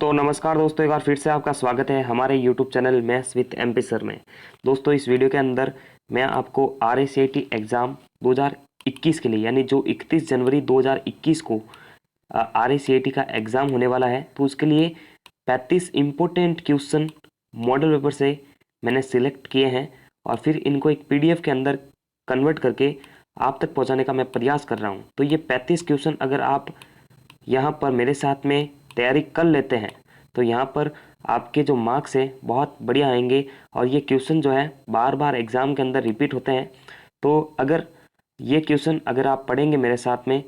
तो नमस्कार दोस्तों, एक बार फिर से आपका स्वागत है हमारे YouTube channel maths with MP sir में। दोस्तों, इस वीडियो के अंदर मैं आपको RACAT एग्ज़ाम 2021 के लिए, यानी जो 31 जनवरी 2021 को RACAT का एग्ज़ाम होने वाला है, तो उसके लिए 35 इम्पोर्टेंट क्वेश्चन मॉडल पेपर से मैंने सिलेक्ट किए हैं और फिर इनको एक PDF के अंदर कन्वर्ट करके आप तक पहुँचाने का मैं प्रयास कर रहा हूँ। तो ये 35 क्वेश्चन अगर आप यहाँ पर मेरे साथ में तैयारी कर लेते हैं तो यहाँ पर आपके जो मार्क्स हैं बहुत बढ़िया आएंगे। और ये क्वेश्चन जो है बार बार एग्ज़ाम के अंदर रिपीट होते हैं, तो अगर ये क्वेश्चन अगर आप पढ़ेंगे मेरे साथ में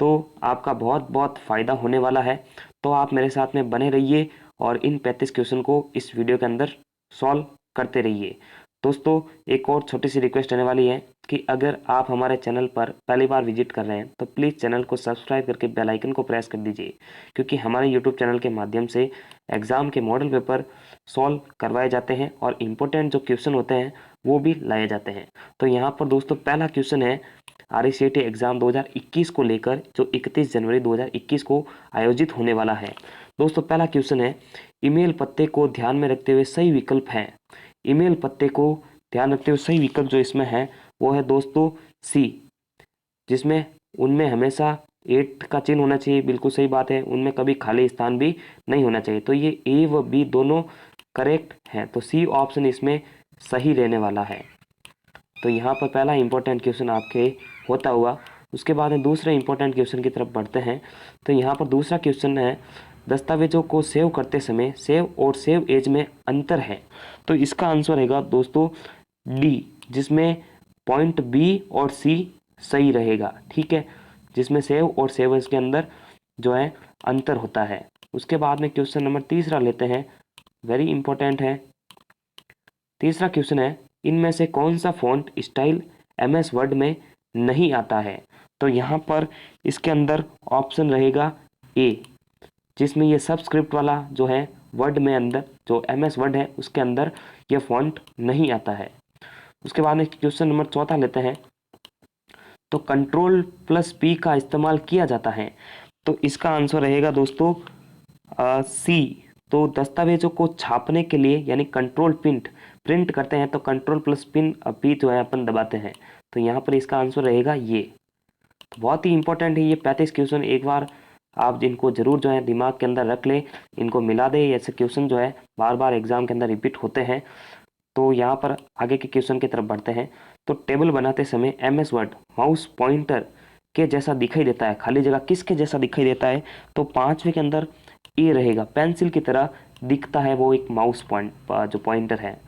तो आपका बहुत बहुत फ़ायदा होने वाला है। तो आप मेरे साथ में बने रहिए और इन 35 क्वेश्चन को इस वीडियो के अंदर सॉल्व करते रहिए। दोस्तों, एक और छोटी सी रिक्वेस्ट रहने वाली है कि अगर आप हमारे चैनल पर पहली बार विजिट कर रहे हैं तो प्लीज़ चैनल को सब्सक्राइब करके बेल आइकन को प्रेस कर दीजिए, क्योंकि हमारे यूट्यूब चैनल के माध्यम से एग्ज़ाम के मॉडल पेपर सॉल्व करवाए जाते हैं और इम्पोर्टेंट जो क्वेश्चन होते हैं वो भी लाए जाते हैं। तो यहाँ पर दोस्तों पहला क्वेश्चन है RACAT एग्ज़ाम 2021 को लेकर, जो 31 जनवरी 2021 को आयोजित होने वाला है। दोस्तों पहला क्वेश्चन है, ईमेल पते को ध्यान में रखते हुए सही विकल्प है। ईमेल पते को ध्यान रखते हुए सही विकल्प जो इसमें है वो है दोस्तों सी, जिसमें उनमें हमेशा 8 का चिन्ह होना चाहिए। बिल्कुल सही बात है, उनमें कभी खाली स्थान भी नहीं होना चाहिए। तो ये ए व बी दोनों करेक्ट हैं, तो सी ऑप्शन इसमें सही रहने वाला है। तो यहाँ पर पहला इंपॉर्टेंट क्वेश्चन आपके होता हुआ, उसके बाद में दूसरे इंपॉर्टेंट क्वेश्चन की तरफ बढ़ते हैं। तो यहाँ पर दूसरा क्वेश्चन है, दस्तावेजों को सेव करते समय सेव और सेव एज में अंतर है। तो इसका आंसर रहेगा दोस्तों डी, जिसमें पॉइंट बी और सी सही रहेगा। ठीक है, जिसमें सेव और सेव एज के अंदर जो है अंतर होता है। उसके बाद में क्वेश्चन नंबर तीसरा लेते हैं, वेरी इंपॉर्टेंट है। तीसरा क्वेश्चन है, इनमें से कौन सा फॉन्ट स्टाइल MS वर्ड में नहीं आता है। तो यहाँ पर इसके अंदर ऑप्शन रहेगा ए, जिसमें ये सबस्क्रिप्ट वाला जो है वर्ड में अंदर जो MS वर्ड है उसके अंदर ये फॉन्ट नहीं आता है। उसके बाद में क्वेश्चन नंबर चौथा लेते हैं, तो Ctrl+P का इस्तेमाल किया जाता है। तो इसका आंसर रहेगा दोस्तों सी। तो दस्तावेजों को छापने के लिए यानी प्रिंट करते हैं तो Ctrl+P जो है अपन दबाते हैं। तो यहाँ पर इसका आंसर रहेगा ये। तो बहुत ही इंपॉर्टेंट है ये 35 क्वेश्चन, एक बार आप जिनको जरूर जो है दिमाग के अंदर रख लें, इनको मिला दें। ऐसे क्वेश्चन जो है बार बार एग्जाम के अंदर रिपीट होते हैं। तो यहाँ पर आगे के क्वेश्चन की तरफ बढ़ते हैं। तो टेबल बनाते समय MS वर्ड माउस पॉइंटर के जैसा दिखाई देता है, खाली जगह किसके जैसा दिखाई देता है। तो पांचवे के अंदर ए रहेगा, पेंसिल की तरह दिखता है वो एक माउस पॉइंट जो पॉइंटर है।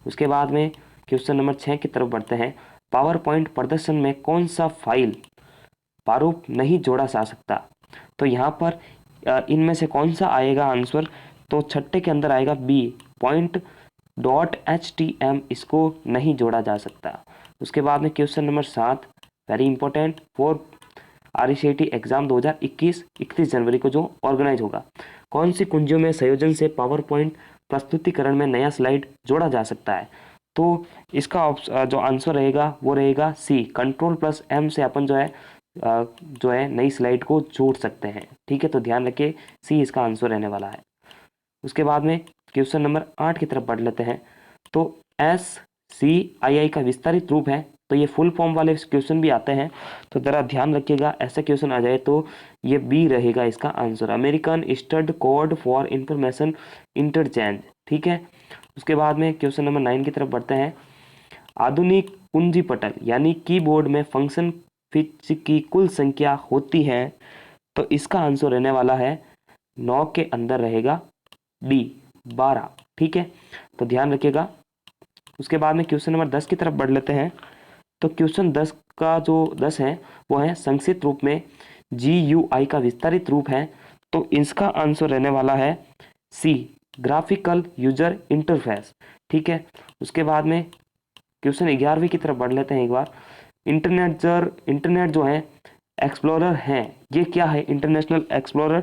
उसके बाद में क्वेश्चन नंबर 6 की तरफ बढ़ते हैं, पावर पॉइंट प्रदर्शन में कौन सा फाइल प्रारूप नहीं जोड़ा जा सकता। तो यहाँ पर इनमें से कौन सा आएगा आंसर, तो छठे के अंदर आएगा बी, .htm इसको नहीं जोड़ा जा सकता। उसके बाद में question number 7, very important for RACAT exam 2021 31 जनवरी को जो ऑर्गेनाइज होगा, कौन सी कुंजियों में संयोजन से पावर पॉइंट प्रस्तुतिकरण में नया स्लाइड जोड़ा जा सकता है। तो इसका जो आंसर रहेगा वो रहेगा सी, Ctrl+M से अपन जो है नई स्लाइड को जोड़ सकते हैं। ठीक है, तो ध्यान रखिए सी इसका आंसर रहने वाला है। उसके बाद में क्वेश्चन नंबर 8 की तरफ बढ़ लेते हैं। तो SCII का विस्तारित रूप है, तो ये फुल फॉर्म वाले क्वेश्चन भी आते हैं, तो ज़रा ध्यान रखिएगा ऐसे क्वेश्चन आ जाए तो ये बी रहेगा इसका answer, American stud code for information interchange. ठीक है, उसके बाद में क्वेश्चन नंबर 9 की तरफ बढ़ते हैं, आधुनिक कुंजी पटल यानी कीबोर्ड में फंक्शन फिच की कुल संख्या होती है। तो इसका आंसर रहने वाला है 9 के अंदर रहेगा डी, 12। ठीक है, तो ध्यान रखिएगा। उसके बाद में क्वेश्चन नंबर 10 की तरफ बढ़ लेते हैं। तो क्वेश्चन 10 का जो 10 है वो है संक्षिप्त रूप में GUI का विस्तारित रूप है। तो इसका आंसर रहने वाला है सी, ग्राफिकल यूजर इंटरफेस। ठीक है, उसके बाद में क्वेश्चन 11वीं की तरफ बढ़ लेते हैं एक बार, इंटरनेट जो है एक्सप्लोरर है, ये क्या है इंटरनेशनल एक्सप्लोरर।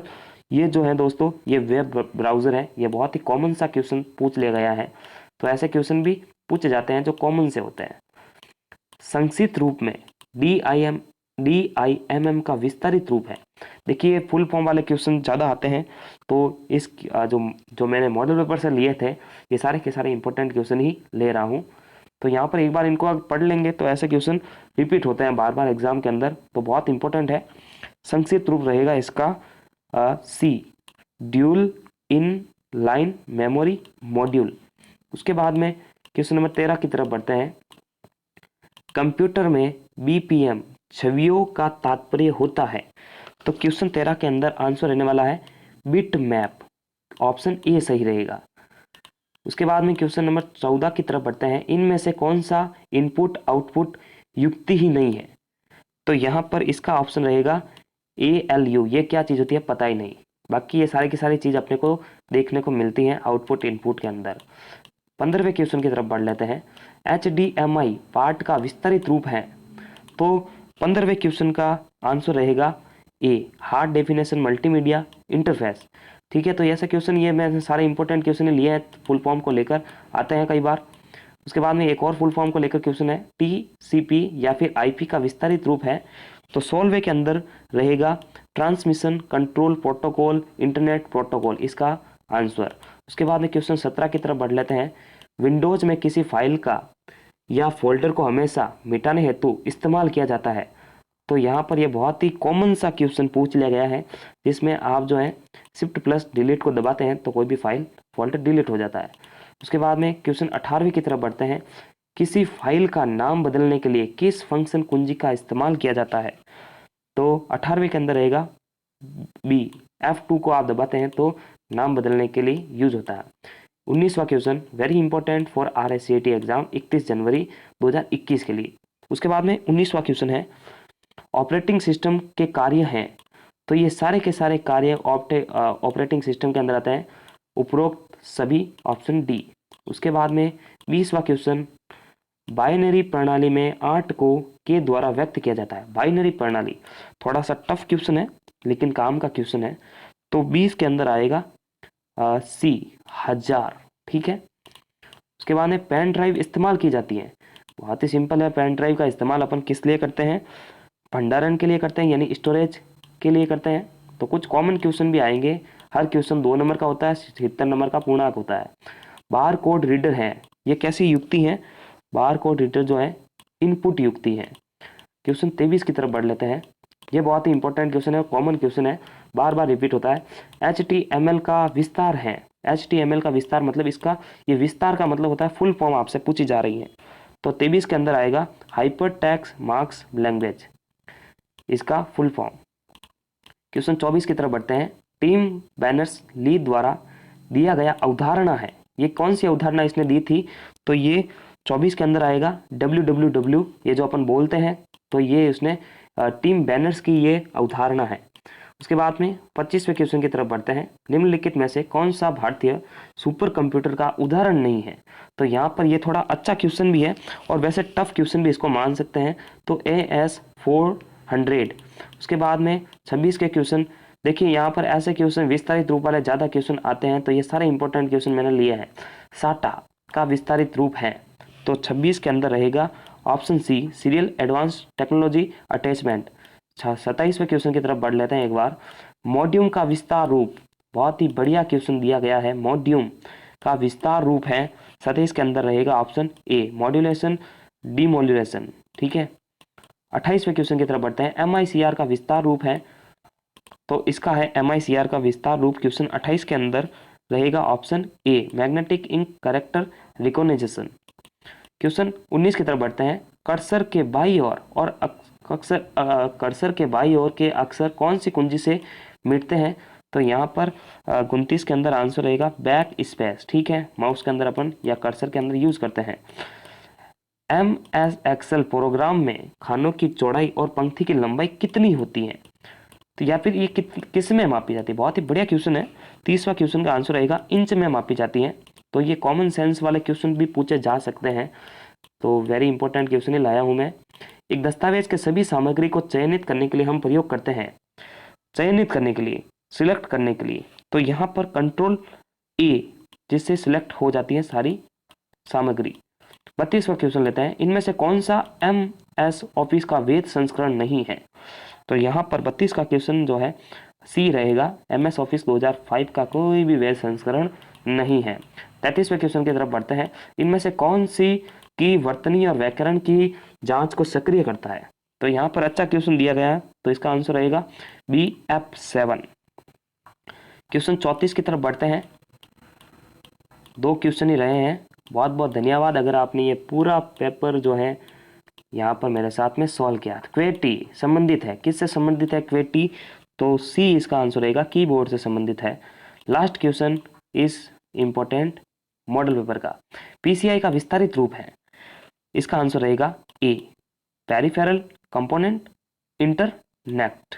ये जो है दोस्तों ये वेब ब्राउज़र है। ये बहुत ही कॉमन सा क्वेश्चन पूछ लिया गया है, तो ऐसे क्वेश्चन भी पूछे जाते हैं जो कॉमन से होते हैं। संक्षिप्त रूप में DIM DIMM का विस्तारित रूप है। देखिए फुल फॉर्म वाले क्वेश्चन ज़्यादा आते हैं, तो इस जो जो मैंने मॉडल पेपर से लिए थे ये सारे के सारे इंपॉर्टेंट क्वेश्चन ही ले रहा हूँ। तो यहाँ पर एक बार इनको आप पढ़ लेंगे तो ऐसे क्वेश्चन रिपीट होते हैं बार बार एग्जाम के अंदर, तो बहुत इंपॉर्टेंट है। संक्षिप्त रूप रहेगा इसका C dual in line memory module. उसके बाद में क्वेश्चन नंबर 13 की तरफ बढ़ते हैं। कंप्यूटर में BPM छवियों का तात्पर्य होता है। तो क्वेश्चन 13 के अंदर आंसर रहने वाला है बिट मैप, ऑप्शन ए सही रहेगा। उसके बाद में क्वेश्चन नंबर 14 की तरफ बढ़ते हैं। इनमें से कौन सा इनपुट आउटपुट युक्ति ही नहीं है? तो यहाँ पर इसका ऑप्शन रहेगा ALU। ये क्या चीज़ होती है पता ही नहीं, बाकी ये सारी की सारी चीज़ अपने को देखने को मिलती हैं आउटपुट इनपुट के अंदर। 15वें क्वेश्चन की तरफ बढ़ लेते हैं। HDMI पार्ट का विस्तारित रूप है। तो 15वें क्वेश्चन का आंसर रहेगा a hard definition multimedia interface. ठीक है, तो ऐसा क्वेश्चन ये मैं सारे इंपॉर्टेंट क्वेश्चन लिए हैं, फुल फॉर्म को लेकर आते हैं कई बार। उसके बाद में एक और फुल फॉर्म को लेकर क्वेश्चन है TCP या फिर IP का विस्तारित रूप है। तो 16वें के अंदर रहेगा transmission control protocol internet protocol, इसका आंसर। उसके बाद में क्वेश्चन 17 की तरफ बढ़ लेते हैं। विंडोज में किसी फाइल का या फोल्डर को हमेशा मिटाने हेतु इस्तेमाल किया जाता है। तो यहाँ पर ये बहुत ही कॉमन सा क्वेश्चन पूछ लिया गया है, जिसमें आप जो है शिफ्ट प्लस डिलीट को दबाते हैं तो कोई भी फाइल फोल्डर डिलीट हो जाता है। उसके बाद में क्वेश्चन 18वीं की तरफ बढ़ते हैं। किसी फाइल का नाम बदलने के लिए किस फंक्शन कुंजी का इस्तेमाल किया जाता है? तो 18वीं के अंदर रहेगा B F2 को आप दबाते हैं तो नाम बदलने के लिए यूज होता है। 19वां question very important for RSCT exam 31 जनवरी 2021 के लिए। उसके बाद में 19वां क्वेश्चन है ऑपरेटिंग सिस्टम के कार्य हैं। तो ये सारे के सारे कार्य ऑपरेटिंग सिस्टम के अंदर आते हैं, उपरोक्त सभी, ऑप्शन डी। उसके बाद में 20वां क्वेश्चन बाइनरी प्रणाली में 8 को के द्वारा व्यक्त किया जाता है। बाइनरी प्रणाली थोड़ा सा टफ क्वेश्चन है लेकिन काम का क्वेश्चन है। तो 20 के अंदर आएगा सी 1000। ठीक है, उसके बाद में पेन ड्राइव इस्तेमाल की जाती है। बहुत ही सिंपल है, पेन ड्राइव का इस्तेमाल अपन किस लिए करते हैं? भंडारण के लिए करते हैं, यानी स्टोरेज के लिए करते हैं। तो कुछ कॉमन क्वेश्चन भी आएंगे, हर क्वेश्चन 2 नंबर का होता है, 76 नंबर का पूर्णांक होता है। बार कोड रीडर है, ये कैसी युक्ति है? बार कोड रीडर जो है इनपुट युक्ति है। क्वेश्चन 23 की तरफ बढ़ लेते हैं। ये बहुत ही इंपॉर्टेंट क्वेश्चन है, कॉमन क्वेश्चन है, बार बार रिपीट होता है। HTML का विस्तार है। HTML का विस्तार मतलब इसका ये विस्तार का मतलब होता है, फुल फॉर्म आपसे पूछी जा रही है। तो 23 के अंदर आएगा हाइपर टेक्स्ट मार्क्स लैंग्वेज, इसका फुल फॉर्म। क्वेश्चन 24 की तरफ बढ़ते हैं। टिम बैनर्स ली द्वारा दिया गया अवधारणा है, ये कौन सी अवधारणा इसने दी थी? तो ये 24 के अंदर आएगा WWW, ये जो अपन बोलते हैं, तो ये उसने टिम बैनर्स की ये अवधारणा है। उसके बाद में 25वें क्वेश्चन की तरफ बढ़ते हैं। निम्नलिखित में से कौन सा भारतीय सुपर कंप्यूटर का उदाहरण नहीं है? तो यहाँ पर ये थोड़ा अच्छा क्वेश्चन भी है और वैसे टफ क्वेश्चन भी इसको मान सकते हैं। तो AS400। उसके बाद में 26 के क्वेश्चन, देखिए यहाँ पर ऐसे क्वेश्चन विस्तारित रूप वाले ज़्यादा क्वेश्चन आते हैं, तो ये सारे इंपॉर्टेंट क्वेश्चन मैंने लिए हैं। साटा का विस्तारित रूप है। तो 26 के अंदर रहेगा option C serial advance technology attachment. 27वें क्वेश्चन की तरफ बढ़ लेते हैं एक बार। मॉड्यूम का विस्तार रूप, बहुत ही बढ़िया क्वेश्चन दिया गया है, मॉड्यूम का विस्तार रूप है। 27 के अंदर रहेगा ऑप्शन ए मॉड्यूलेशन डीमॉड्यूलेशन। ठीक है, 28वें क्वेश्चन की तरफ बढ़ते हैं। MICR का विस्तार रूप है, तो इसका है MICR का विस्तार रूप। क्वेश्चन 28 के अंदर रहेगा option A magnetic ink character recognition. Question 19 की तरफ बढ़ते हैं। कर्सर के बाईं ओर और कर्सर के बाईं ओर के अक्षर कौन सी कुंजी से मिटते हैं? तो यहाँ पर 29 के अंदर आंसर रहेगा बैक स्पेस। ठीक है, माउस के अंदर अपन या कर्सर के अंदर यूज करते हैं। MS Excel प्रोग्राम में खानों की चौड़ाई और पंक्ति की लंबाई कितनी होती है? तो या फिर ये किस में मापी जाती है? बहुत ही बढ़िया क्वेश्चन है। 30वां क्वेश्चन का आंसर रहेगा इंच में मापी जाती है। तो ये कॉमन सेंस वाले क्वेश्चन भी पूछे जा सकते हैं, तो वेरी इंपॉर्टेंट क्वेश्चन ही लाया हूं मैं। एक दस्तावेज के सभी सामग्री को चयनित करने के लिए हम प्रयोग करते हैं, चयनित करने के लिए, सिलेक्ट करने के लिए। तो यहाँ पर कंट्रोल A जिससे सिलेक्ट हो जाती है सारी सामग्री। 32वां क्वेश्चन लेते हैं, इनमें से कौन सा MS ऑफिस का वैध संस्करण नहीं है। तो यहाँ पर 32 का क्वेश्चन जो है सी रहेगा, MS ऑफिस 2005 का कोई भी वैध संस्करण नहीं है। 33वें क्वेश्चन की तरफ बढ़ते हैं, इनमें से कौन सी की वर्तनी और व्याकरण की जांच को सक्रिय करता है। तो यहाँ पर अच्छा क्वेश्चन दिया गया है, तो इसका आंसर रहेगा BF7। क्वेश्चन 34 की तरफ बढ़ते हैं, 2 क्वेश्चन ही रहे हैं। बहुत बहुत धन्यवाद अगर आपने ये पूरा पेपर जो है यहाँ पर मेरे साथ में सॉल्व किया। क्वेटी संबंधित है, किससे संबंधित है क्वेटी, तो सी इसका आंसर रहेगा, कीबोर्ड से संबंधित है। Last question is important model paper का, PCI का विस्तारित रूप है, इसका आंसर रहेगा ए, पेरिफेरल कंपोनेंट इंटरनेट।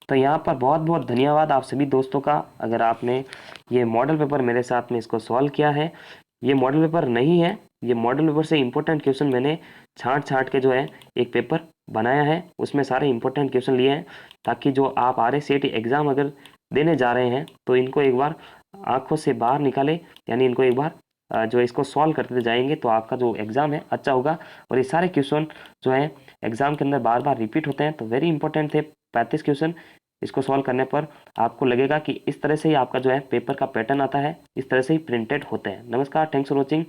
तो यहाँ पर बहुत बहुत धन्यवाद आप सभी दोस्तों का, अगर आपने ये मॉडल पेपर मेरे साथ में इसको सॉल्व किया है। ये मॉडल पेपर नहीं है, ये मॉडल पेपर से इंपॉर्टेंट क्वेश्चन मैंने छांट के जो है एक पेपर बनाया है, उसमें सारे इंपॉर्टेंट क्वेश्चन लिए हैं, ताकि जो आप RSCT एग्ज़ाम अगर देने जा रहे हैं तो इनको एक बार आंखों से बाहर निकाले, यानी इनको एक बार जो इसको सॉल्व करते जाएंगे तो आपका जो एग्ज़ाम है अच्छा होगा। और ये सारे क्वेश्चन जो है एग्ज़ाम के अंदर बार बार रिपीट होते हैं, तो वेरी इंपॉर्टेंट थे 35 क्वेश्चन। इसको सॉल्व करने पर आपको लगेगा कि इस तरह से ही आपका जो है पेपर का पैटर्न आता है, इस तरह से ही प्रिंटेड होते हैं। नमस्कार, थैंक्स फॉर वॉचिंग।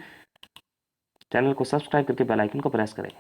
चैनल को सब्सक्राइब करके बेल आइकन को प्रेस करें।